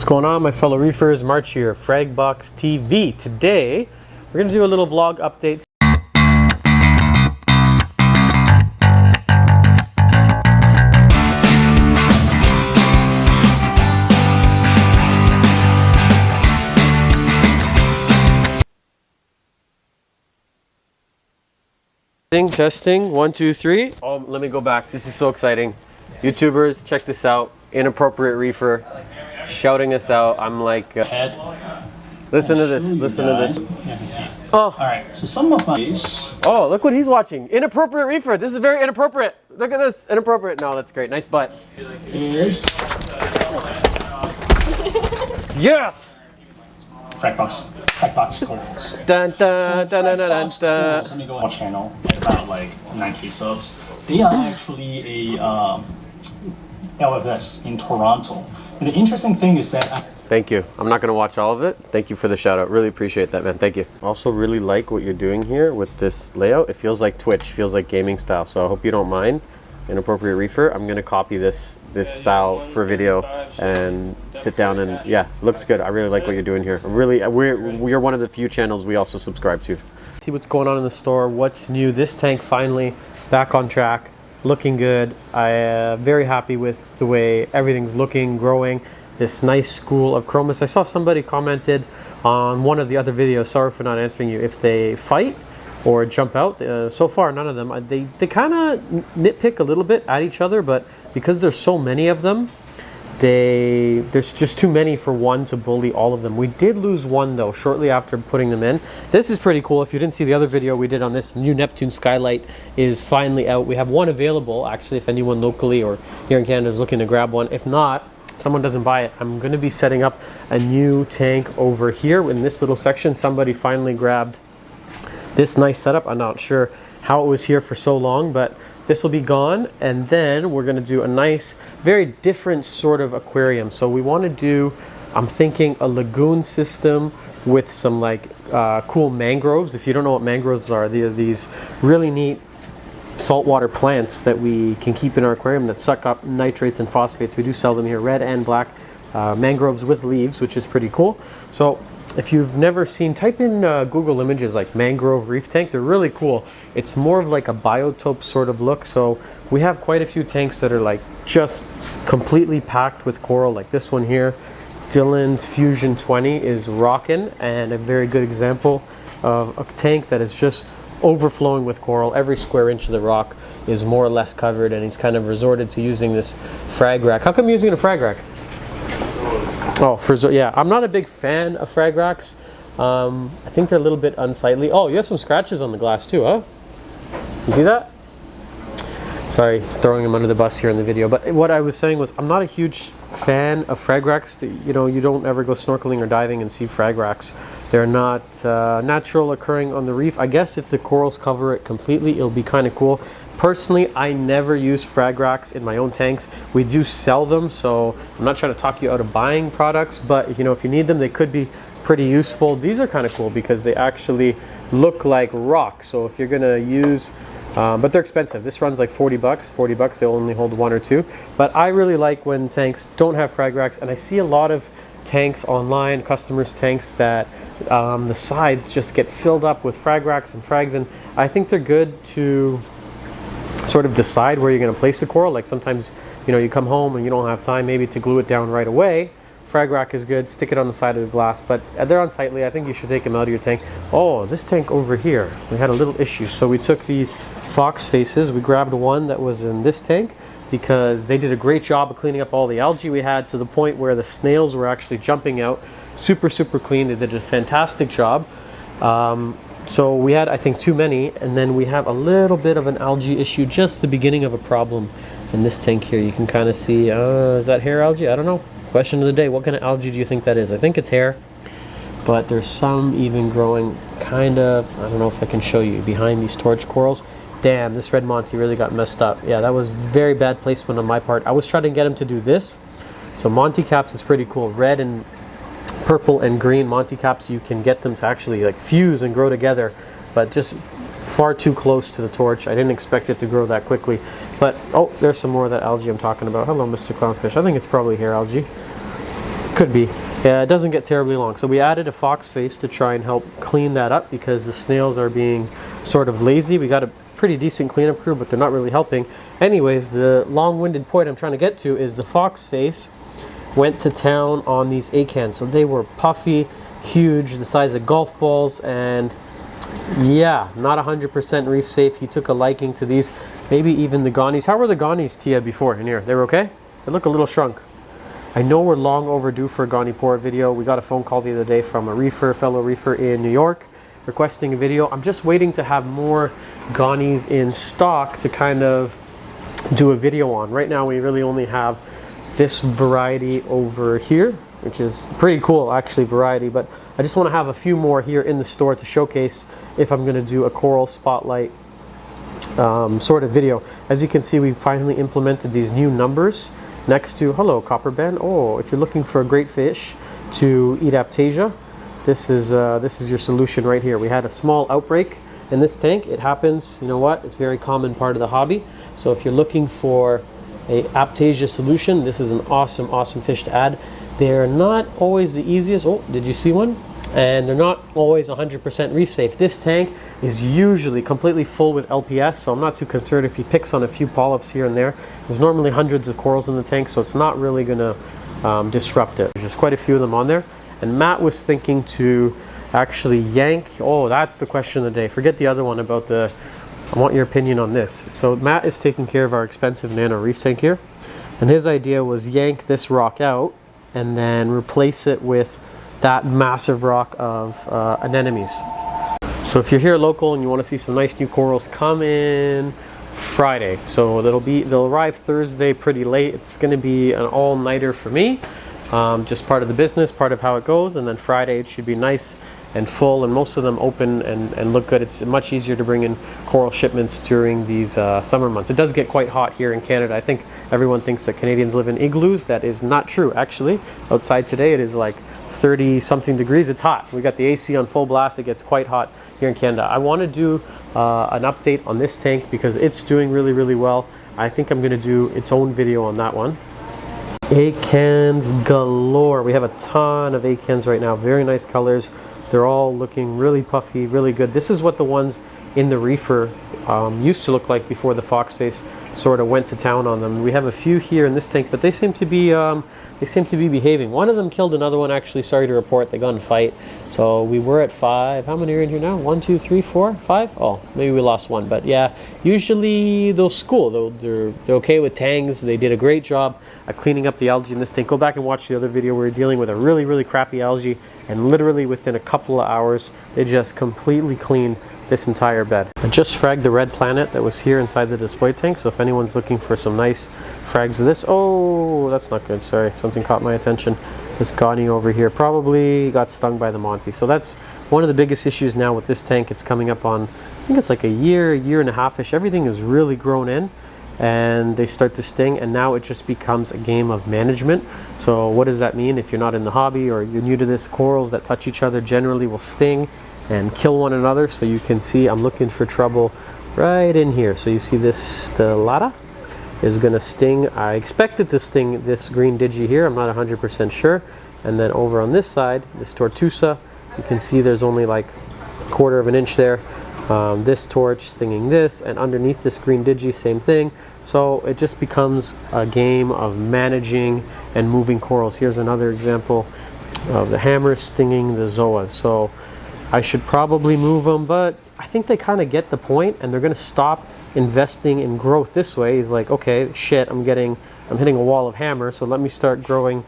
What's going on, my fellow reefers? March here, Fragbox TV. Today, we're going to do a little vlog update. Testing, 1, 2, 3. Oh, let me go back. This is so exciting. YouTubers, check this out. Inappropriate reefer shouting us out. I'm like, listen to this. Listen to this. Yeah, to see. Oh. All right. So some of my. Oh, look what he's watching. Inappropriate reefer. This is very inappropriate. Look at this. Inappropriate. No, that's great. Nice butt. Is. Yes. Fragbox calls. Dun dun dun dun dun dun. Let me go on our channel. About like 9K subs. They are actually a LFS in Toronto. And the interesting thing is that. Thank you. I'm not going to watch all of it. Thank you for the shout out. Really appreciate that, man. Thank you. Also really like what you're doing here with this layout. It feels like Twitch, feels like gaming style. So I hope you don't mind. Inappropriate reefer. I'm going to copy this style for video and sit down and yeah, looks good. I really like what you're doing here. We're one of the few channels we also subscribe to. See what's going on in the store. What's new? This tank finally back on track. Looking good. I am very happy with the way everything's looking, growing. This nice school of chromis. I saw somebody commented on one of the other videos, sorry for not answering you, if they fight or jump out. So far, none of them. They kind of nitpick a little bit at each other, but because there's so many of them, there's just too many for one to bully all of them. We did lose one though shortly after putting them in. This is pretty cool. If you didn't see the other video we did on this, new Neptune skylight is finally out. We have one available actually if anyone locally or here in Canada is looking to grab one. If not, if someone doesn't buy it, I'm going to be setting up a new tank over here in this little section. Somebody finally grabbed this nice setup. I'm not sure how it was here for so long, but this will be gone, and then we're going to do a nice, very different sort of aquarium. So we want to do, I'm thinking, a lagoon system with some like cool mangroves. If you don't know what mangroves are, they are these really neat saltwater plants that we can keep in our aquarium that suck up nitrates and phosphates. We do sell them here, red and black mangroves with leaves, which is pretty cool. So if you've never seen, type in Google images like mangrove reef tank. They're really cool. It's more of like a biotope sort of look. So we have quite a few tanks that are like just completely packed with coral, like this one here. Dylan's Fusion 20 is rocking, and a very good example of a tank that is just overflowing with coral. Every square inch of the rock is more or less covered, and he's kind of resorted to using this frag rack. How come you're using a frag rack? Oh, yeah, I'm not a big fan of frag racks. I think they're a little bit unsightly. Oh, you have some scratches on the glass too, huh? You see that? Sorry, throwing him under the bus here in the video. But what I was saying was I'm not a huge fan of frag racks. You know, you don't ever go snorkeling or diving and see frag racks. They're not natural occurring on the reef. I guess if the corals cover it completely, it'll be kind of cool. Personally, I never use frag racks in my own tanks. We do sell them, so I'm not trying to talk you out of buying products, but you know, if you need them, they could be pretty useful. These are kind of cool because they actually look like rock. So if you're gonna use, but they're expensive. This runs like 40 bucks. 40 bucks, they'll only hold 1 or 2. But I really like when tanks don't have frag racks, and I see a lot of tanks online, customers' tanks that the sides just get filled up with frag racks and frags, and I think they're good to sort of decide where you're going to place the coral. Like sometimes, you know, you come home and you don't have time maybe to glue it down right away. Frag rack is good, stick it on the side of the glass, but they're unsightly. I think you should take them out of your tank. Oh, this tank over here, we had a little issue. So we took these fox faces, we grabbed one that was in this tank because they did a great job of cleaning up all the algae we had to the point where the snails were actually jumping out. Super, super clean. They did a fantastic job. So we had, I think, too many, and then we have a little bit of an algae issue, just the beginning of a problem in this tank here. You can kind of see, is that hair algae? I don't know. Question of the day, what kind of algae do you think that is? I think it's hair, but there's some even growing kind of, I don't know if I can show you, behind these torch corals. Damn, this red Monty really got messed up. Yeah, that was very bad placement on my part. I was trying to get him to do this. So Monty caps is pretty cool. Red and purple and green Monty caps, you can get them to actually like fuse and grow together, but just far too close to the torch. I didn't expect it to grow that quickly. But oh, there's some more of that algae I'm talking about. Hello, Mr. Clownfish. I think it's probably hair algae. Could be. Yeah, it doesn't get terribly long. So we added a fox face to try and help clean that up because the snails are being sort of lazy. We got a pretty decent cleanup crew, but they're not really helping. Anyways, the long-winded point I'm trying to get to is the fox face went to town on these acans. So they were puffy, huge, the size of golf balls, and yeah, not 100% reef safe. He took a liking to these, maybe even the gonnies. How were the gonnies, Tia, before in here? They were okay? They look a little shrunk. I know we're long overdue for a gonny port video. We got a phone call the other day from a fellow reefer in New York, requesting a video. I'm just waiting to have more gonnies in stock to kind of do a video on. Right now, we really only have this variety over here, which is pretty cool, actually, variety, but I just want to have a few more here in the store to showcase if I'm going to do a coral spotlight sort of video. As you can see, we've finally implemented these new numbers next to, hello, copperband. Oh, if you're looking for a great fish to eat aptasia, this is your solution right here. We had a small outbreak in this tank. It happens, you know what, it's a very common part of the hobby. So if you're looking for a aptasia solution, this is an awesome fish to add. They're not always the easiest. Oh, did you see one? And they're not always 100% reef safe. This tank is usually completely full with LPS, so I'm not too concerned if he picks on a few polyps here and there. There's normally hundreds of corals in the tank, so it's not really gonna disrupt it. There's quite a few of them on there. And Matt was thinking to actually yank, oh, that's the question of the day. Forget the other one about the, I want your opinion on this. So Matt is taking care of our expensive nano reef tank here, and his idea was yank this rock out and then replace it with that massive rock of anemones. So if you're here local and you want to see some nice new corals, come in Friday. So they'll arrive Thursday pretty late. It's going to be an all-nighter for me, just part of the business, part of how it goes. And then Friday it should be nice and full, and most of them open and look good. It's much easier to bring in coral shipments during these summer months. It does get quite hot here in Canada. I think everyone thinks that Canadians live in igloos. That is not true, actually. Outside today it is like 30 something degrees. It's hot. We got the AC on full blast. It gets quite hot here in Canada. I want to do an update on this tank because it's doing really well. I think I'm going to do its own video on that one. Acans galore. We have a ton of acans right now. Very nice colors. They're all looking really puffy, really good. This is what the ones in the reefer used to look like before the fox face sort of went to town on them. We have a few here in this tank, but they seem to be behaving. One of them killed another one, actually. Sorry to report, they got in a fight. So we were at 5. How many are in here now? 1, 2, 3, 4, 5? Oh, maybe we lost one. But yeah, usually they'll school. They're okay with tangs. They did a great job at cleaning up the algae in this tank. Go back and watch the other video. We were dealing with a really crappy algae, and literally within a couple of hours, they just completely cleaned this entire bed. I just fragged the red planet that was here inside the display tank, so if anyone's looking for some nice frags of this, oh, that's not good, sorry, something caught my attention. This gonny over here probably got stung by the Monty. So that's one of the biggest issues now with this tank. It's coming up on, I think it's like a year and a half-ish. Everything is really grown in, and they start to sting, and now it just becomes a game of management. So what does that mean? If you're not in the hobby or you're new to this, corals that touch each other generally will sting and kill one another. So you can see I'm looking for trouble right in here. So you see this stellata is going to sting. I expect it to sting this green digi here. I'm not 100% sure. And then over on this side, this tortusa, you can see there's only like a quarter of an inch there. This torch stinging this, and underneath this green digi, same thing. So it just becomes a game of managing and moving corals. Here's another example of the hammer stinging the zoas. So I should probably move them, but I think they kind of get the point, and they're going to stop investing in growth this way. He's like, okay, shit, I'm hitting a wall of hammer, so let me start growing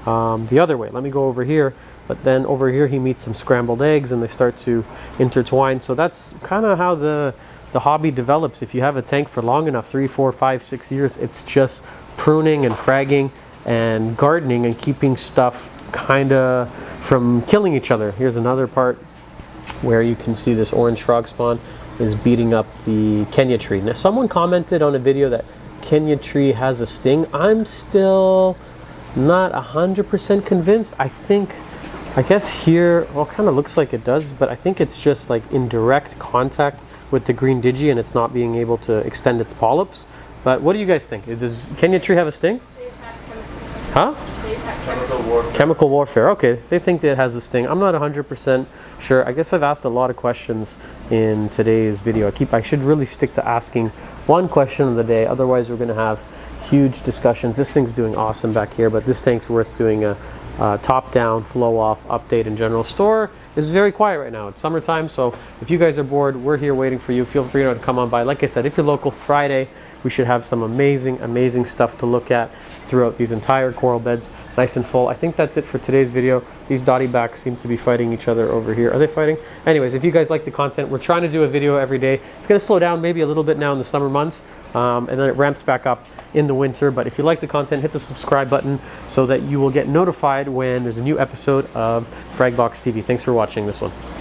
the other way. Let me go over here. But then over here he meets some scrambled eggs, and they start to intertwine. So that's kind of how the hobby develops. If you have a tank for long enough, 3, 4, 5, 6 years, it's just pruning and fragging and gardening and keeping stuff kind of from killing each other. Here's another part where you can see this orange frog spawn is beating up the Kenya tree. Now, someone commented on a video that Kenya tree has a sting. I'm still not 100% convinced. I guess here, well, it kind of looks like it does, but I think it's just like in direct contact with the green digi, and it's not being able to extend its polyps. But what do you guys think? Does Kenya tree have a sting? Huh? Chemical warfare. Okay, they think that it has a sting. I'm not 100% sure. I guess I've asked a lot of questions in today's video. I should really stick to asking one question of the day. Otherwise, we're going to have huge discussions. This thing's doing awesome back here, but this tank's worth doing a top-down, flow-off update in general. Store is very quiet right now. It's summertime, so if you guys are bored, we're here waiting for you. Feel free to come on by. Like I said, if you're local, Friday, we should have some amazing stuff to look at throughout these entire coral beds, nice and full. I think that's it for today's video. These dotty backs seem to be fighting each other over here. Are they fighting? Anyways, if you guys like the content, we're trying to do a video every day. It's going to slow down maybe a little bit now in the summer months, and then it ramps back up in the winter. But if you like the content, hit the subscribe button so that you will get notified when there's a new episode of Fragbox TV. Thanks for watching this one.